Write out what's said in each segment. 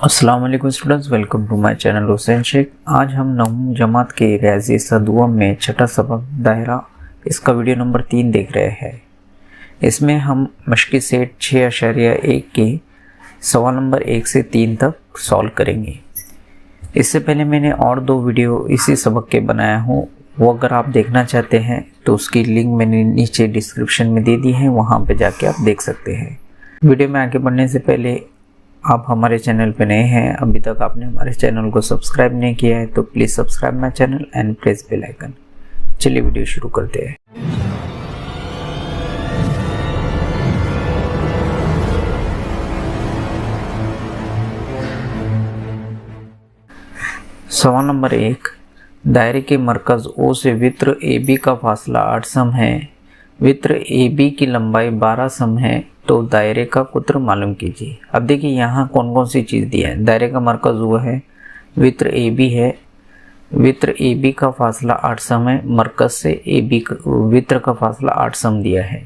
अस्सलाम वालेकुम students, welcome to my channel Hussain Shaikh. आज हम नवम जमात के रियाजी सदुअम में छठा सबक दायरा, इसका वीडियो नंबर 3 देख रहे हैं। इसमें हम मश्की सेट 6.1 के सवाल नंबर 1 से 3 तक सॉल्व करेंगे। इससे पहले मैंने और 2 वीडियो इसी सबक के बनाया हूँ, वो अगर आप देखना चाहते हैं तो उसकी लिंक मैंने नीचे डिस्क्रिप्शन में दे दी है, वहाँ पे जाके आप देख सकते हैं। वीडियो में आगे बढ़ने से पहले आप हमारे चैनल पे नए हैं, अभी तक आपने हमारे चैनल को सब्सक्राइब नहीं किया है तो please subscribe my channel and press bell icon. चलिए वीडियो शुरू करते हैं। सवाल नंबर 1, दायरे के मरकज़ O से वृत्त AB का फासला 8 सम है, वृत्त AB की लंबाई 12 सम है, तो दायरे का कुत्र मालूम कीजिए। अब देखिए यहाँ कौन कौन सी चीज़ दिया है। दायरे का मरकज़ वो है, वृत्त AB है, वृत्त AB का फासला 8 सम है, मरकज़ से वृत्त का फासला 8 सम दिया है,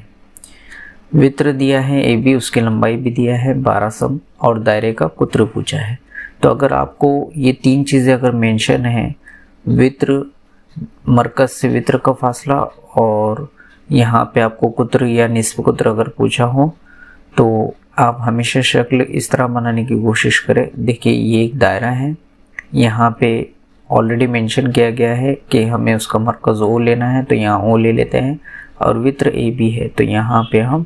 वृत्त दिया है AB, उसकी लंबाई भी दिया है 12 सम, और दायरे का कुत्र पूछा है। तो अगर आपको ये 3 चीज़ें अगर मेंशन है, वृत्त, मरकज़ से वृत्त का फासला और यहाँ पे आपको कुत्र या निस्फ कुत्र अगर पूछा हो, तो आप हमेशा शक्ल इस तरह बनाने की कोशिश करें। देखिए ये एक दायरा है, यहाँ पे ऑलरेडी मेंशन किया गया है कि हमें उसका मरकज़ O लेना है, तो यहाँ O ले लेते हैं, और वृत्त AB है तो यहाँ पे हम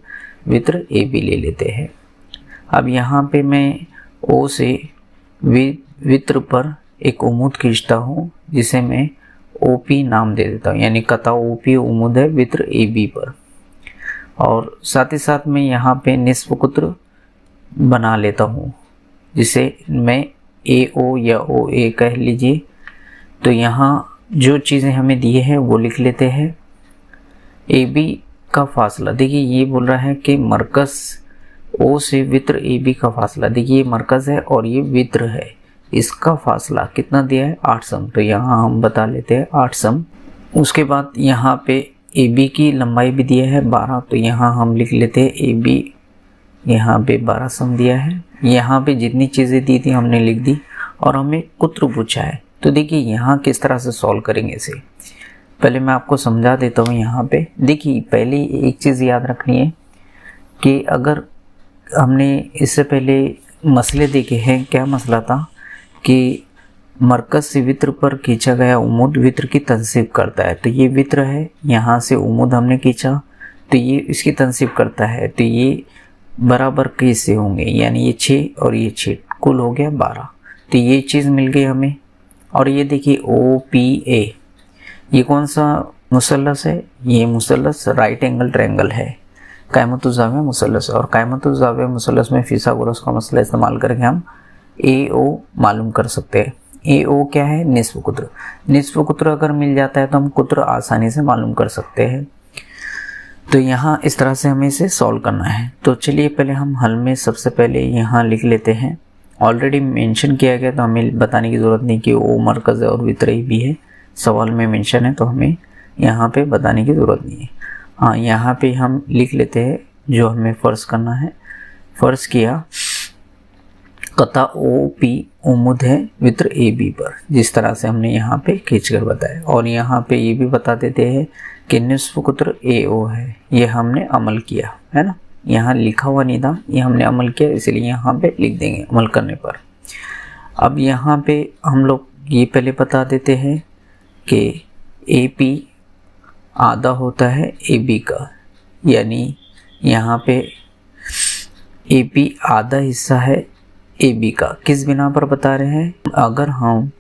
वृत्त AB ले लेते हैं। अब यहाँ पे मैं O से वृत्त पर एक उम्मूद खींचता हूँ, जिसे मैं OP नाम दे देता हूँ, यानी कता OP उम्मूद है वृत्त AB पर, और साथ ही साथ मैं यहाँ पे निस्फ कुत्र बना लेता हूँ, जिसे मैं AO या OA कह लीजिए। तो यहाँ जो चीज़ें हमें दिए हैं वो लिख लेते हैं। AB का फासला, देखिए ये बोल रहा है कि मरकज़ O से वृत्त AB का फासला, देखिए ये मरकज़ है और ये वृत्त है, इसका फासला कितना दिया है 8 सम, तो यहाँ हम बता लेते हैं 8 सम। उसके बाद यहाँ पे AB की लंबाई भी दिया है 12, तो यहाँ हम लिख लेते हैं AB, यहाँ पे 12 सम दिया है। यहाँ पे जितनी चीज़ें दी थी हमने लिख दी, और हमें कुत्र पूछा है। तो देखिए यहाँ किस तरह से सॉल्व करेंगे इसे, पहले मैं आपको समझा देता हूँ। यहाँ पे देखिए पहले एक चीज़ याद रखनी है कि अगर हमने इससे पहले मसले देखे हैं, क्या मसला था कि मरकज़ से वृत्त पर खींचा गया उम्मूद वृत्त की तनसीब करता है। तो ये वृत्त है, यहाँ से उम्मूद हमने खींचा तो ये इसकी तनसीब करता है, तो ये बराबर कैसे होंगे, यानी ये 6 और ये 6 कुल हो गया 12। तो ये चीज़ मिल गई हमें। और ये देखिए OPA, ये कौन सा मुसल्लस है, ये मुसल्लस राइट एंगल ट्रायंगल है, कायमतुज़्ज़ाविया मुसल्लस। और कायमतुज़्ज़ाविया मुसल्लस में फिसागोरस का मसला इस्तेमाल करके हम AO मालूम कर सकते हैं। AO क्या है, निस्फ कुत्र। निस्फ कुत्र अगर मिल जाता है तो हम कुत्र आसानी से मालूम कर सकते हैं। तो यहाँ इस तरह से हमें इसे सॉल्व करना है। तो चलिए पहले हम हल में सबसे पहले यहाँ लिख लेते हैं। ऑलरेडी मेंशन किया गया तो हमें बताने की ज़रूरत नहीं कि O मरकज़ है और वृत्त भी है, सवाल में मेंशन है तो हमें यहाँ पे बताने की ज़रूरत नहीं है। हाँ, यहाँ पे हम लिख लेते हैं जो हमें फ़र्ज़ करना है। फ़र्ज़ किया कता OP उम्मूद है वृत्त AB पर, जिस तरह से हमने यहाँ पे खींचकर बताया। और यहाँ पे ये भी बता देते हैं कि निस्फ कुत्र AO है, ये हमने अमल किया है ना, यहाँ लिखा हुआ नहीं था, ये हमने अमल किया, इसलिए यहाँ पे लिख देंगे अमल करने पर। अब यहाँ पे हम लोग ये पहले बता देते हैं कि AP आधा होता है AB का, यानी यहाँ पे AP आधा हिस्सा है AB का। किस बिना पर बता रहे हैं, अगर हम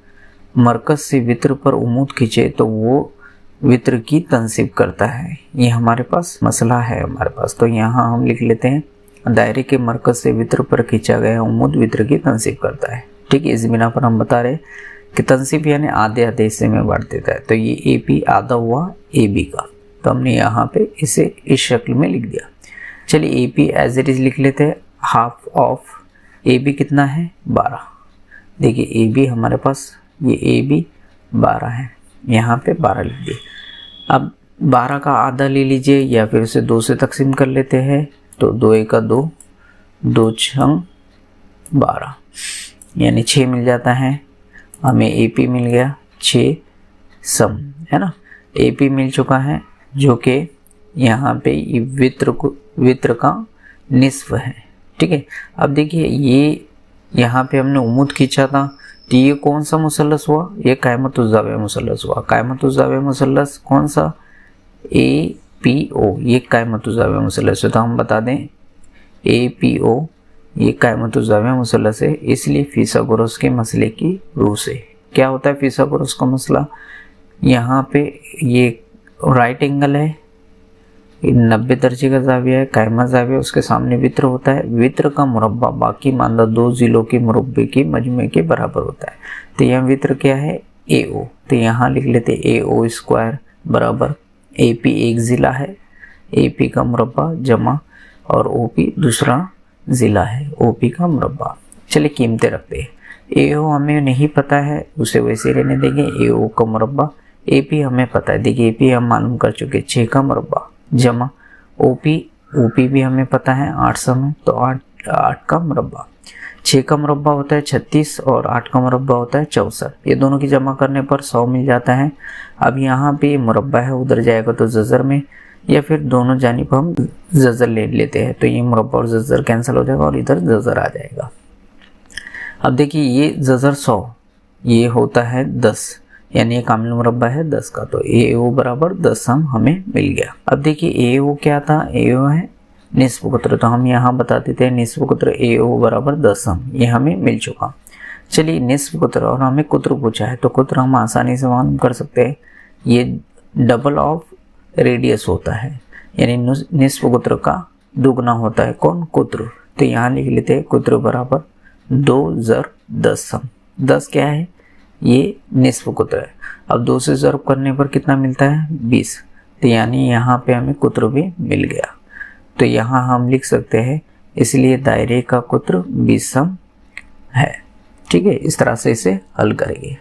मरकज़ से वृत्त पर उम्मूद खींचे तो वो वृत्त की तनसीब करता है। ये हमारे पास मसला है हमारे पास। तो यहाँ हम लिख लेते हैं दायरे के मरकज़ से वृत्त पर खींचा गया उम्मूद वृत्त की तनसीब करता है। ठीक है, इस बिना पर हम बता रहे कि तनसीब यानी आधे आधे हिस्से में बांट देता है। तो ये AP आधा हुआ AB का, तो हमने यहाँ पे इसे इस शक्ल में लिख दिया। चलिए AP एज इट इज़ लिख लेते हैं, हाफ ऑफ AB कितना है 12। देखिए AB हमारे पास ये AB 12 है, यहाँ पे 12 लिख दिए। अब 12 का आधा ले लीजिए या फिर उसे 2 से तकसीम कर लेते हैं, तो 2 1 2, 2 6 12। यानी 6 मिल जाता है, हमें AP मिल गया 6 सम, है ना। AP मिल चुका है जो कि यहाँ पे वित्र का निस्फ है, ठीक है। अब देखिए ये यहाँ पे हमने उम्मीद खींचा था, तो ये कौन सा मुसल्लस हुआ, ये कायमतुज़्ज़ाविया मुसल्लस हुआ। कायमतुज़्ज़ाविया मुसल्लस कौन सा, APO, ये कायमतुज़्ज़ाविया मुसल्लस है। तो हम बता दें APO ये कायमतुज़्ज़ाविया मुसल्लस है, इसलिए फिसागोरस के मसले की रूह से क्या होता है फिसागोरस का मसला, यहाँ पे ये राइट एंगल है, 90 दर्जे का ज़ाविया है, कायमा ज़ाविया, उसके सामने वित्र होता है। वित्र का मुरब्बा बाकी मानदा 2 ज़िलों के मुरब्बे के मजमे के बराबर होता है। तो यहाँ वित्र क्या है AO, तो यहाँ लिख लेते AO स्क्वायर बराबर AP एक ज़िला है, AP का मुरब्बा जमा और OP दूसरा ज़िला है, OP का मुरब्बा। चलिए कीमतें रखते हैं। AO हमें नहीं पता है, उसे वैसे रहने देंगे, AO का मुरब्बा। AP हमें पता है, देखिए AP हम मालूम कर चुके 6 का मुरब्बा जमा OP भी हमें पता है 8 सम है, तो 8 का मुरब्बा। 6 का मुरब्बा होता है 36 और 8 का मुरब्बा होता है 64। ये दोनों की जमा करने पर 100 मिल जाता है। अब यहाँ पे मुरब्बा है, उधर जाएगा तो ज़ज़र में, या फिर दोनों जानिब हम ज़ज़र ले लेते हैं, तो ये मुरब्बा और ज़ज़र कैंसिल हो जाएगा और इधर ज़ज़र आ जाएगा। अब देखिए ये ज़ज़र 100 ये होता है 10, यानी ये कामिल मुरब्बा है 10 का, तो AO बराबर 10 सम हमें मिल गया। अब देखिए AO क्या था, AO है निस्फ कुत्र, तो हम यहाँ बता देते हैं निस्फ कुत्र AO बराबर 10 सम, ये हमें मिल चुका। चलिए निस्फ कुत्र और हमें कुत्र पूछा है, तो कुत्र हम आसानी से मालूम कर सकते हैं, ये डबल ऑफ रेडियस होता है, यानी निस्फ कुत्र का दुगना होता है कौन, कुत्र। तो यहाँ लिख लेते हैं कुत्र बराबर 2 ज़र 10 सम। 10 क्या है, ये निस्फ कुत्र है। अब 2 से ज़र्ब करने पर कितना मिलता है 20, तो यानी यहाँ पे हमें कुत्र भी मिल गया। तो यहाँ हम लिख सकते हैं इसलिए दायरे का कुत्र 20 सम है, ठीक है। इस तरह से इसे हल करेंगे।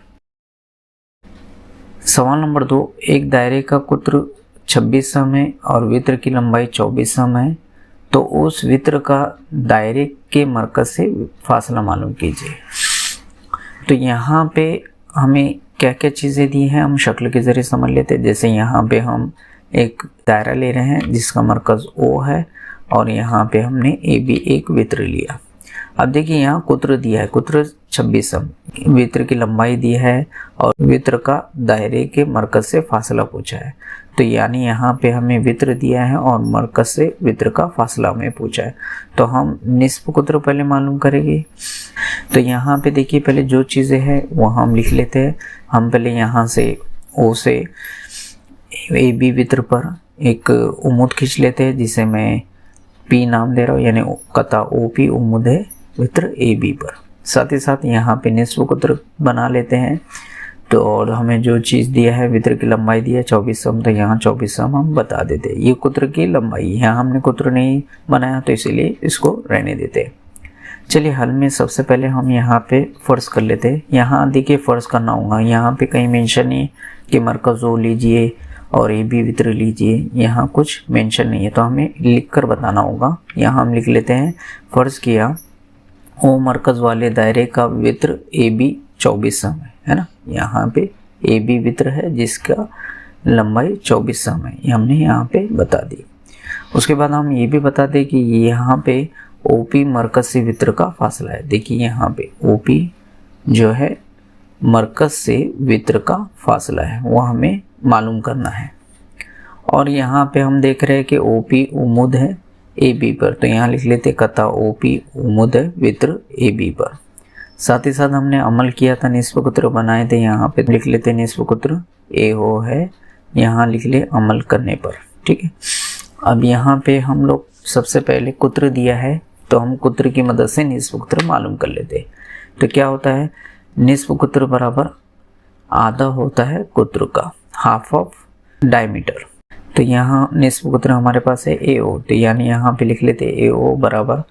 सवाल नंबर 2, एक दायरे का कुत्र 26 सम है और वित्र की लंबाई 24 सम है, तो उस वित्र का दायरे के मरकज से फासला मालूम कीजिए। तो यहाँ पे हमें क्या क्या चीज़ें दी हैं हम शक्ल के ज़रिए समझ लेते हैं। जैसे यहाँ पे हम एक दायरा ले रहे हैं जिसका मरकज़ O है और यहाँ पे हमने AB एक वित्र लिया। अब देखिए यहाँ कुत्र दिया है, कुत्र 26 सम, वित्र की लंबाई दी है और वित्र का दायरे के मरकज से फासला पूछा है। तो यानी यहाँ पे हमें वित्र दिया है और मरकज से वित्र का फासला हमें पूछा है, तो हम निस्फ कुत्र पहले मालूम करेंगे। तो यहाँ पे देखिए पहले जो चीज़ें हैं वो हम लिख लेते हैं। हम पहले यहाँ से O से AB वित्र पर एक उम्मूद खींच लेते हैं जिसे मैं P नाम दे रहा हूँ, यानी कता OP उम्मूद है वित्र AB पर। साथ ही साथ यहाँ पे निस्फ कुत्र बना लेते हैं। तो और हमें जो चीज़ दिया है वित्र की लंबाई दी है 24 सम, तो यहाँ 24 सम हम बता देते हैं। ये कुत्र की लंबाई, यहाँ हमने कुत्र नहीं बनाया तो इसीलिए इसको रहने देते हैं। चलिए हल में सबसे पहले हम यहाँ पे फ़र्ज़ कर लेते हैं। यहाँ देखिए फ़र्ज़ करना होगा, यहाँ पे कहीं मेंशन नहीं कि मरकज़ O लीजिए और AB वित्र लीजिए, यहाँ कुछ मेंशन नहीं है, तो हमें लिख कर बताना होगा। यहाँ हम लिख लेते हैं फ़र्ज़ किया O मरकज़ वाले दायरे का वित्र AB 24 सम है ना। यहाँ पे AB वित्र है जिसका लंबाई 24 सम है, ये हमने यहाँ पे बता दी। उसके बाद हम ये भी बता दें कि यहाँ पे OP मरकज़ से वित्र का फासला है। देखिए यहाँ पे OP जो है मरकज़ से वित्र का फासला है, वो हमें मालूम करना है। और यहाँ पे हम देख रहे हैं कि OP उम्मूद है AB पर, तो यहाँ लिख लेते कता OP उम्मूद है वित्र AB पर। साथ ही साथ हमने अमल किया था, निस्फ कुत्र बनाए थे, यहाँ पे लिख लेते निस्फ कुत्र AO है, यहाँ लिख ले अमल करने पर, ठीक है। अब यहाँ पे हम लोग सबसे पहले कुत्र दिया है तो हम कुत्र की मदद से निस्फ कुत्र मालूम कर लेते हैं। तो क्या होता है, निस्फ कुत्र बराबर आधा होता है कुत्र का, हाफ ऑफ डायमीटर। तो यहाँ निस्फ कुत्र हमारे पास है AO, तो यानी यहाँ पे लिख लेते AO बराबर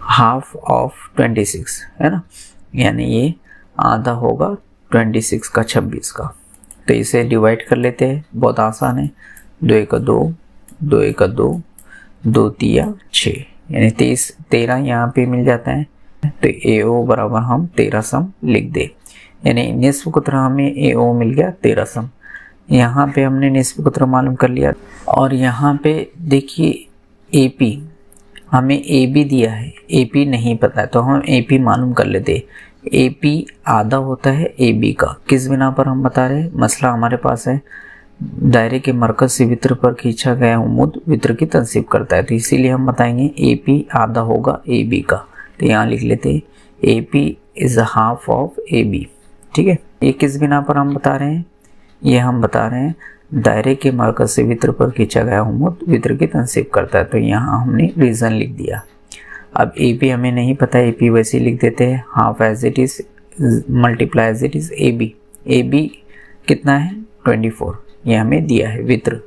हाफ ऑफ 26 है ना, यानी ये आधा होगा 26 का 26 का। तो इसे डिवाइड कर लेते हैं, बहुत आसान है, 2 1 2, 2 1 2, 2 3 6, यानी 13 यहाँ पे मिल जाता है, तो ए ओ बराबर हम 13 सम लिख दे, यानी निस्फ कुत्र हमें ए ओ मिल गया 13 सम। यहाँ पे हमने निस्फ कुत्र मालूम कर लिया। और यहाँ पे देखिए ए पी, हमें ए बी दिया है, ए पी नहीं पता है तो हम ए पी मालूम कर लेते। ए पी आधा होता है ए बी का। किस बिना पर हम बता रहे हैं? मसला हमारे पास है दायरे के मरकज से वित्र पर खींचा गया उम्मुद वित्र की तनसीब करता है, तो इसीलिए हम बताएंगे ए पी आधा होगा ए बी का। तो यहाँ लिख लेते A P is half of A B. ठीक है, ये किस बिना पर हम बता रहे हैं? ये हम बता रहे हैं दायरे के मरकज से वित्र पर खींचा गया उम्मुद वित्र की तनसीब करता है, तो यहाँ हमने रीज़न लिख दिया। अब ए पी हमें नहीं पता, ए पी वैसे ही लिख देते हैं half as it is multiply as it is A B. A B कितना है? 24, ये हमें दिया है वित्र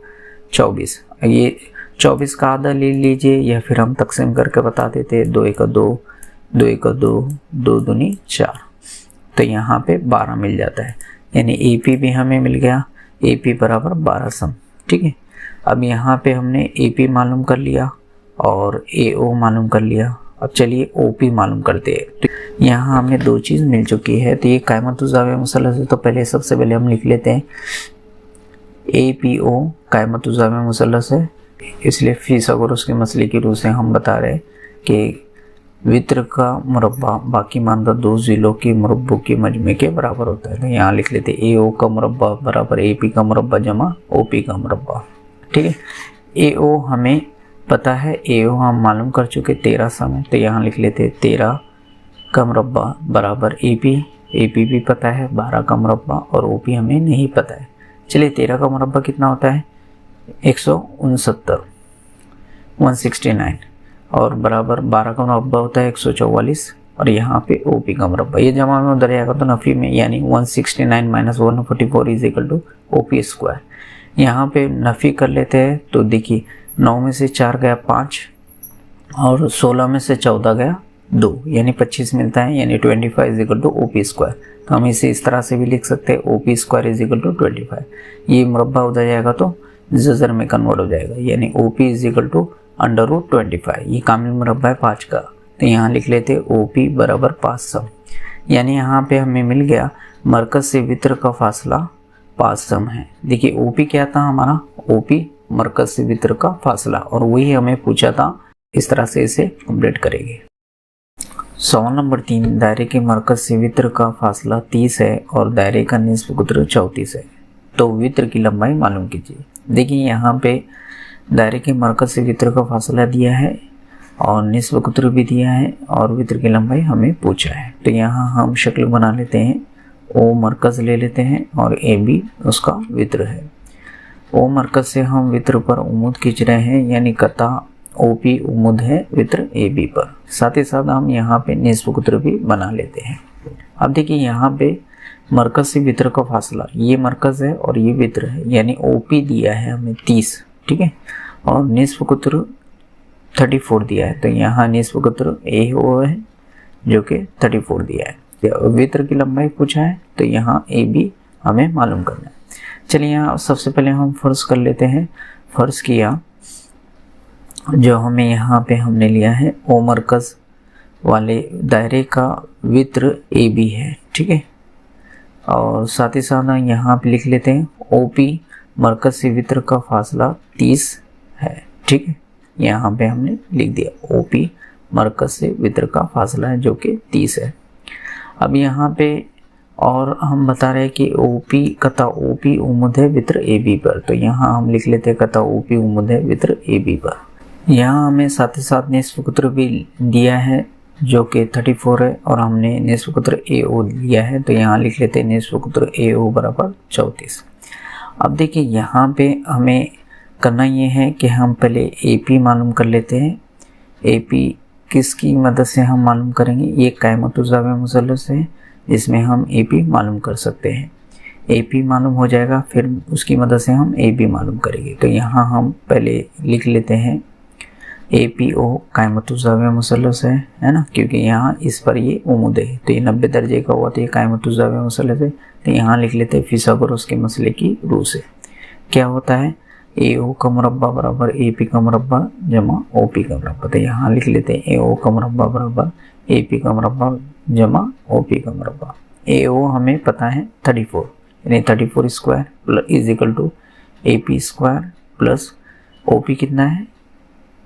24। ये 24 का आधा ले लीजिए या फिर हम तकसीम करके बता देते हैं, 2 1 2, 2 1 2, 2 दूनी 4, तो यहाँ पे 12 मिल जाता है, यानी ए पी भी हमें मिल गया, ए पी बराबर 12 सम। ठीक है, अब यहाँ पे हमने ए पी मालूम कर लिया और ए ओ मालूम कर लिया। अब चलिए ओ पी मालूम करते हैं। तो यहाँ हमें दो चीज़ मिल चुकी है, तो ये कायमतुज़ ज़ाविया मुसल्लस है, तो पहले सबसे पहले हम लिख लेते हैं ए पी ओ कायमतुज़ ज़ाविया मुसल्लस है, इसलिए फीसागोरस के मसले की रूह से हम बता रहे हैं कि वित्र का मुरब्बा बाकी मानदा दो ज़िलों के मुरब्बों के मजमे के बराबर होता है। तो यहाँ लिख लेते ए ओ का मुरब्बा बराबर ए पी का मुरब्बा जमा ओ पी का मुरब्बा। ठीक है, ए ओ हमें पता है, ए ओ हम मालूम कर चुके 13 सम है, तो यहाँ लिख लेते 13 का मुरब्बा बराबर ए पी भी पता है 12 का मुरब्बा और ओ पी हमें नहीं पता है। चलिए 13 का मुरब्बा कितना होता है? 169 169 और बराबर 12 का मुरब्बा होता है 144 और यहाँ पे ओ पी का मुरब्बा, ये जमा में उधर जाएगा तो नफ़ी में, यानी 169 minus 144 is equal to O P square. यहाँ पे नफ़ी कर लेते हैं तो देखिए 9 में से 4 गया 5 और 16 में से 14 गया 2, यानी 25 मिलता है, यानी 25 is equal to O P square. तो हम इसे इस तरह से भी लिख सकते हैं O P square is equal to 25। ये मुरब्बा उधर जाएगा तो जज़र में कन्वर्ट हो जाएगा, यानी O P is equal to √25। ये कामिल मुरब्बा है 5 का, तो यहाँ लिख लेते ओ पी बराबर 5 सम, यानी यहाँ पे हमें मिल गया मरकज से वित्र का फासला 5 सम है। देखिए ओ पी क्या था हमारा? ओ पी मरकज से वित्र का फासला, और वही हमें पूछा था। इस तरह से इसे कंप्लीट करेंगे। सवाल नंबर 3, दायरे के मरकज से वित्र का फासला 30 है और दायरे का निस्फ कुत्र 34 है, तो वित्र की लंबाई मालूम कीजिए। देखिए यहाँ पे दायरे के मरकज से वित्र का फासला दिया है और निस्फ कुत्र भी दिया है और वित्र की लंबाई हमें पूछा है। तो यहाँ हम शक्ल बना लेते हैं, ओ मरकज ले लेते हैं और ए बी उसका वित्र है। ओ मरकज से हम वित्र पर उम्मुद खींच रहे हैं, यानी कता ओ पी उम्मुद है वित्र ए बी पर। साथ ही साथ हम यहाँ पे निस्फ कुत्र भी बना लेते हैं। अब देखिए यहाँ पे मरकज से वित्र का फासला, ये मरकज है और ये वित्र है, यानी ओ पी दिया है हमें 30, ठीक है, और निस्फ कुत्र 34 दिया है, तो यहाँ निस्फ कुत्र ए ओ है जो कि 34 दिया है। वित्र की लंबाई पूछा है तो यहाँ ए बी हमें मालूम करना है। चलिए यहाँ सबसे पहले हम फर्ज कर लेते हैं। फर्ज किया जो हमें यहाँ पे हमने लिया है ओ मरकज वाले दायरे का वित्र ए बी है, ठीक है, और साथ ही साथ यहाँ पे लिख लेते हैं ओ पी मरकज से वित्र का फासला 30 है, ठीक है, यहाँ पे हमने लिख दिया ओ पी मरकज से वित्र का फासला है जो कि 30 है। अब यहाँ पे और हम बता रहे हैं कि ओ पी कता ओ पी उम्मुद है वित्र ए बी पर, तो यहाँ हम लिख लेते हैं कता ओ पी उम्मुद है वित्र ए बी पर। यहाँ हमें साथ ही साथ निस्फ कुत्र भी दिया है जो कि 34 है और हमने निस्फ कुत्र ए ओ लिया है, तो यहाँ लिख लेते हैं निस्फ कुत्र ए ओ बराबर 34। अब देखिए यहाँ पे हमें करना ये है कि हम पहले ए पी मालूम कर लेते हैं। ए पी किसकी मदद से हम मालूम करेंगे? ये कायमतुज़ ज़ाविया मुसल्लस है जिसमें हम ए पी मालूम कर सकते हैं। ए पी मालूम हो जाएगा, फिर उसकी मदद से हम ए बी मालूम करेंगे। तो यहाँ हम पहले लिख लेते हैं ए पी ओ कायमतुज़ ज़ाविया मुसल्लस है ना, क्योंकि यहाँ इस पर ये उम्मुद है, तो ये 90 दर्जे का हुआ तो ये कायमतुज़ ज़ाविया मुसल्लस है। तो यहाँ लिख लेते हैं फीसागोरस के मसले की रूह से क्या होता है, ए ओ का मुरब्बा बराबर ए पी का मुरब्बा जमा ओ पी का मुरब्बा। तो यहाँ लिख लेते हैं ए ओ का मुरब्बा बराबर ए पी का मुरब्बा जमा ओ पी का मुरब्बा। ए ओ हमें पता है 34, यानी 34 square is equal to A P square plus O P कितना है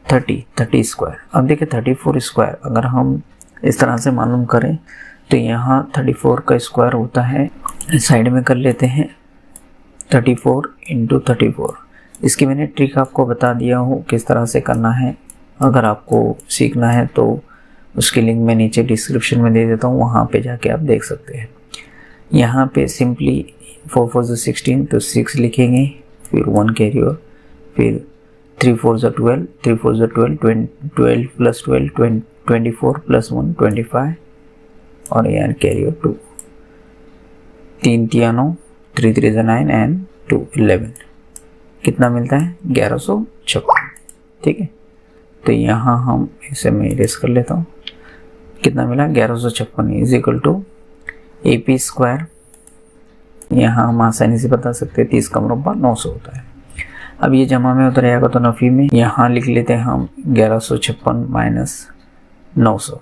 30 स्क्वायर। अब देखिए 34 स्क्वायर अगर हम इस तरह से मालूम करें तो यहाँ 34 का स्क्वायर होता है, साइड में कर लेते हैं 34 इंटू 34। इसकी मैंने ट्रिक आपको बता दिया हूँ किस तरह से करना है। अगर आपको सीखना है तो उसकी लिंक मैं नीचे डिस्क्रिप्शन में दे देता हूँ, वहाँ पे जाके आप देख सकते हैं। यहाँ पे सिंपली 4 4 16 तो 6 लिखेंगे, फिर 1 कैरी ओवर, फिर 3 4 12, 3 4 12, 12 प्लस 12 24 प्लस 1 25 और यहाँ कैरी ओवर 2, 3 3 9, 3 3 9 एंड 2 11। कितना मिलता है 1156। ठीक है, तो यहाँ हम इसे मैं इरेज कर लेता हूँ। कितना मिला 1156 is equal to A P square. यहाँ हम आसानी से बता सकते हैं 30 का मुरब्बा 900 होता है। अब ये जमा में उतर आएगा तो नफ़ी में यहाँ लिख लेते हैं हम 1156 माइनस 900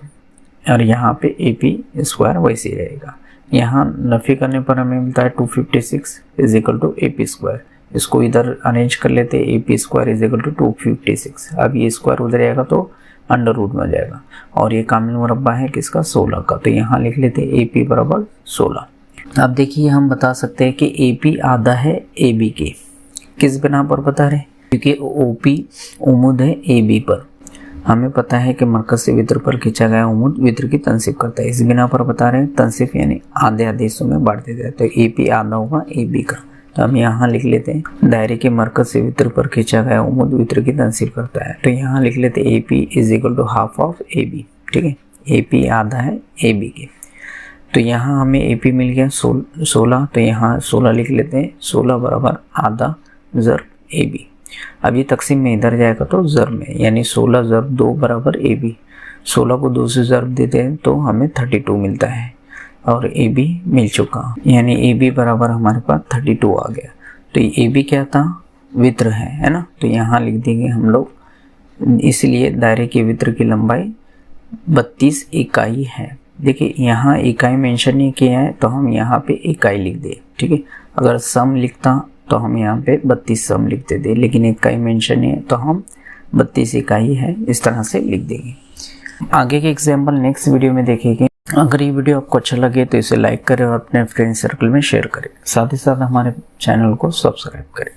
और यहाँ पे ए पी स्क्वायर वैसे ही रहेगा। यहाँ नफ़ी करने पर हमें मिलता है 256 is equal to A P square. इसको इधर अरेंज कर लेते हैं, A P square is equal to 256। अब ये स्क्वायर उधर आएगा तो अंडर रूट में जाएगा और ये कामिल मुरब्बा है किसका 16 का, तो यहाँ लिख लेते हैं ए पी बराबर 16। अब देखिए हम बता सकते हैं कि ए पी आधा है ए बी के, किस बिना पर बता रहे, क्योंकि ओ पी उमुद है ए बी पर। हमें पता है कि मरकज से वित्र पर खींचा गया उमुद वित्र की तनसीब करता है, इस बिना पर बता रहे हैं। तनसीब यानी आधे आधे हिस्सों में बांट देते हैं, तो ए पी आधा होगा ए बी का। तो हम यहाँ लिख लेते हैं दायरे के मरकज से वित्र पर खींचा गया उमुद वित्र की तनसीब करता है, तो यहाँ लिख लेते हैं A P is equal to half of A B. ठीक है, ए पी आधा है ए बी के, तो यहाँ हमें ए पी मिल गया 16, तो यहाँ 16 लिख लेते हैं। 16 बराबर आधा ज़र ए बी। अब ये तकसीम में इधर जाएगा तो ज़र में, यानी 16 ज़र 2 बराबर ए बी। 16 को 2 से ज़र देते हैं तो हमें 32 मिलता है और ए बी मिल चुका, यानी ए बी बराबर हमारे पास 32 आ गया। तो ए बी क्या था वित्र है ना, तो यहाँ लिख देंगे हम लोग। इसलिए दायरे के वित्र की लंबाई 32 इकाई है। देखिए यहाँ इकाई मेंशन नहीं किया है तो हम यहाँ पे इकाई लिख दे। ठीक है, अगर सम लिखता तो हम यहाँ पे 32 सम लिखते थे, लेकिन इकाई मेंशन नहीं है तो हम 32 इकाई है इस तरह से लिख देंगे। आगे के एग्जाम्पल नेक्स्ट वीडियो में देखेंगे। अगर ये वीडियो आपको अच्छा लगे तो इसे लाइक करें और अपने फ्रेंड सर्कल में शेयर करें, साथ ही साथ हमारे चैनल को सब्सक्राइब करें।